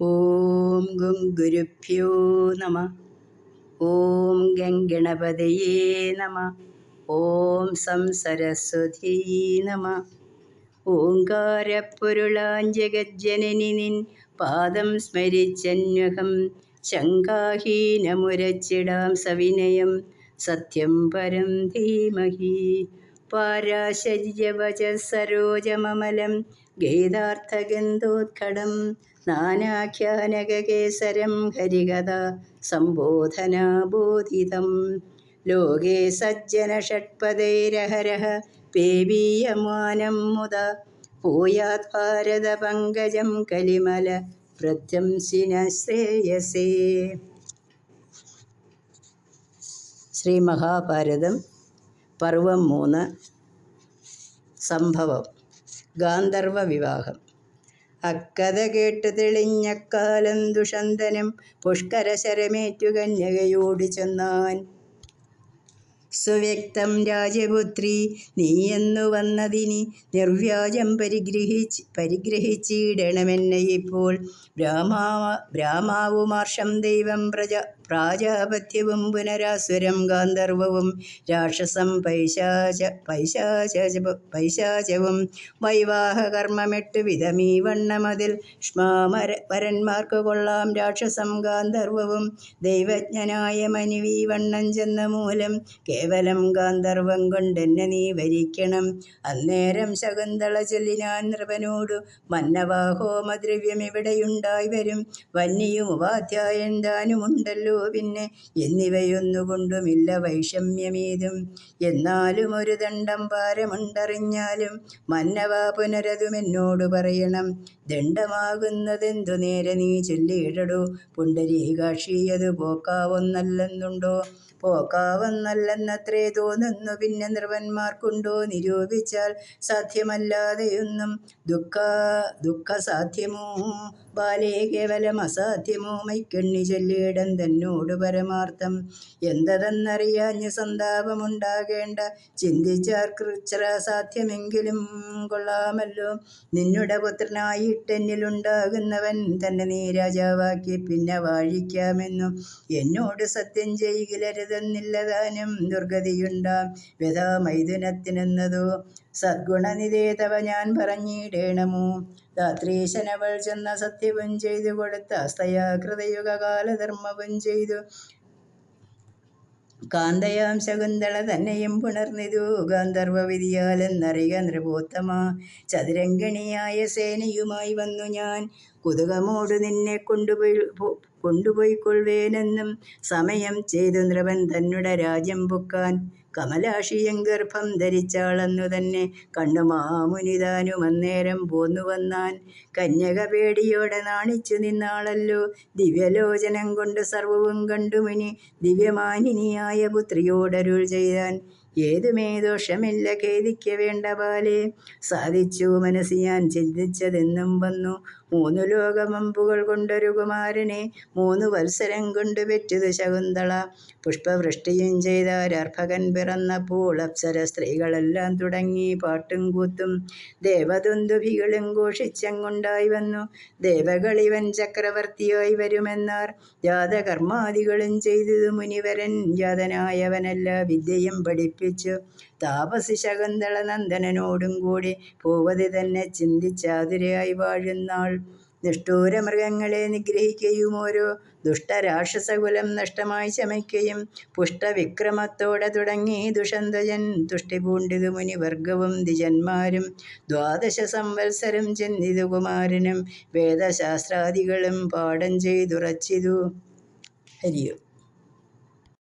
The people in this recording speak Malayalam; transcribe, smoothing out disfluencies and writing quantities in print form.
ഓം ഗും ഗുരുഭ്യോ നമ. ഓം ഗംഗണപതയേ നമ. ഓം സം സരസ്വതീ നമ. ഓങ്കാരപ്പൊരുളാം ജഗജ്ജനനി നിൻ പാദം സ്മരിച്ചന്വഹം ശങ്കാഹീനമുരച്ചിടാം സവിനയം സത്യം പരം ധീമഹി. പാരാശര്യവച സരോജമമലം ഗീതാർത്ഥഗന്ധോത്കടം നാനാഖ്യാനകേസരം ഹരികഥാ സംബോധനാബോധിതം. ലോകേ സജ്ജന ഷട്പദൈരഹരഃ പേവീയമാനം മുദാ ഭൂയാത് ഭാരത പങ്കജം കലിമല പ്രത്യംസിന ശ്രേയസേ. ശ്രീ മഹാഭാരതം പർവം 3. സംഭവം ഗാന്ധർവ വിവാഹം. അക്കഥ കേട്ടു തെളിഞ്ഞക്കാലം ദുഷന്തനം പുഷ്കരശരമേറ്റു കന്യകയോട് ചെന്നാൻ. സുവ്യക്തം രാജപുത്രി നീയെന്നു വന്നതിനി നിർവ്യാജം പരിഗ്രഹിച്ചിടണമെന്നെ ഇപ്പോൾ. ബ്രാഹ്മാവുമാർഷം ദൈവം പ്രാജാപത്യവും പുനരാസുരം ഗാന്ധർവവും രാക്ഷസം പൈശാചവും വൈവാഹകർമ്മമെട്ടു വിധമീ വണ്ണമതിൽ വരന്മാർക്കു കൊള്ളാം രാക്ഷസം ഗാന്ധർവവും ദൈവജ്ഞനായ മനുവീ വണ്ണം ചെന്ന മൂലം കേവലം ഗാന്ധർവം കൊണ്ടെന്നെ നീ വരിക്കണം. അന്നേരം ശകുന്തള ചൊല്ലിനാൻ നൃപനോടു മന്നവാഹോമദ്രവ്യം ഇവിടെയുണ്ടായി വരും വന്നിയും ഉപാധ്യായൻ താനുമുണ്ടല്ലോ പിന്നെ എന്നിവയൊന്നുകൊണ്ടുമില്ല വൈഷമ്യമേതും. എന്നാലും ഒരു ദണ്ഡം ഭാരമുണ്ടറിഞ്ഞാലും മന്നവാ പുനരതുമെന്നോടു പറയണം. ദണ്ഡമാകുന്നതെന്തു നേരെ നീ ചൊല്ലിയിടടോ. പുണ്ടരീകാക്ഷിയതു പോക്കാവൊന്നല്ലെന്നുണ്ടോ? പോക്കാവൊന്നല്ലെന്നത്രേ തോന്നുന്നു. പിന്നെ നൃപന്മാർക്കുണ്ടോ നിരൂപിച്ചാൽ സാധ്യമല്ലാതെയൊന്നും. ദുഃഖസാധ്യമോ ബാലേ കേവലം അസാധ്യമോ മൈക്കണ്ണി ചൊല്ലിയിടം തന്നോട് പരമാർത്ഥം. എന്തതെന്നറിയാഞ്ഞു സന്താപമുണ്ടാകേണ്ട ചിന്തിച്ചാർക്കൃച്ഛ്ര സാധ്യമെങ്കിലും കൊള്ളാമല്ലോ. നിന്നുടെ പുത്രനായിട്ടെന്നിലുണ്ടാകുന്നവൻ തന്നെ നീ രാജാവാക്കി പിന്നെ വാഴിക്കാമെന്നു എന്നോട് സത്യം ചെയ്യിലരുതെന്നില്ലതാനും ദുർഗതിയുണ്ടാം വ്യഥാ മൈഥുനത്തിനെന്നതോ സദ്ഗുണനിധേ തവ ഞാൻ പറഞ്ഞിടേണമോ. ധാത്രീശനവൾ ചെന്ന സത്യവും ചെയ്തു കൊടുത്ത അസ്തയാ കൃതയുഗകാലധർമ്മവും ചെയ്തു കാന്തയാം ശകുന്തള തന്നെയും പുണർന്നിതു ഗാന്ധർവ വിധിയാലെന്നറിക നൃപോത്തമ. ചതുരംഗണിയായ സേനയുമായി വന്നു ഞാൻ കുതുകമോടു നിന്നെ കൊണ്ടുപോയിക്കൊള്ളുവേനെന്നും സമയം ചെയ്തു നൃപൻ തന്നുടെ രാജ്യം പൊക്കാൻ. കമലാക്ഷിയും ഗർഭം ധരിച്ചാളെന്നു തന്നെ കണ്ണു മാമുനിതാനും അന്നേരം പോന്നു വന്നാൻ. കന്യക പേടിയോടെ നാണിച്ചു നിന്നാളല്ലോ. ദിവ്യലോചനം കൊണ്ട് സർവവും കണ്ടു മുനി ദിവ്യമാനിനിയായ പുത്രിയോടരുൾ ചെയ്താൻ. ഏതുമേ ദോഷമില്ല ഖേദിക്ക വേണ്ട ബാലേ. സാധിച്ചു മനസ്സി ഞാൻ ചിന്തിച്ചതെന്നും വന്നു. 3 ലോകമമ്പുകൾ കൊണ്ടൊരു കുമാരനെ 3 വത്സരം കൊണ്ടു പെറ്റതു ശകുന്തള. പുഷ്പവൃഷ്ടിയും ചെയ്താരർഭകൻ പിറന്നപ്പോൾ അപ്സര സ്ത്രീകളെല്ലാം തുടങ്ങി പാട്ടും കൂത്തും ദേവദുന്ദുഭികളും ഘോഷിച്ചങ്ങുണ്ടായി വന്നു. ദേവകളിവൻ ചക്രവർത്തിയായി വരുമെന്നാർ. ജാതകർമാദികളും ചെയ്തതു മുനിവരൻ ജാതനായവനല്ല വിദ്യയും പഠിപ്പിച്ചു. താപസി ശകുന്തള നന്ദനോടും കൂടി ഭൂപതി തന്നെ ചിന്തിച്ചാതുരയായി വാഴുന്നാൾ. നിഷ്ഠൂര മൃഗങ്ങളെ നിഗ്രഹിക്കയും ഓരോ ദുഷ്ടരാക്ഷസകുലം നഷ്ടമായി ശമിക്കയും പുഷ്ടവിക്രമത്തോടെ തുടങ്ങി ദുഷന്തജൻ തുഷ്ടി പൂണ്ടിതു മുനിവർഗവും ദ്വിജന്മാരും. 12 സംവത്സരം ചെന്നിതു കുമാരനും വേദശാസ്ത്രാദികളും പാഠം ചെയ്തുറച്ചിതു. ഹരിയോ.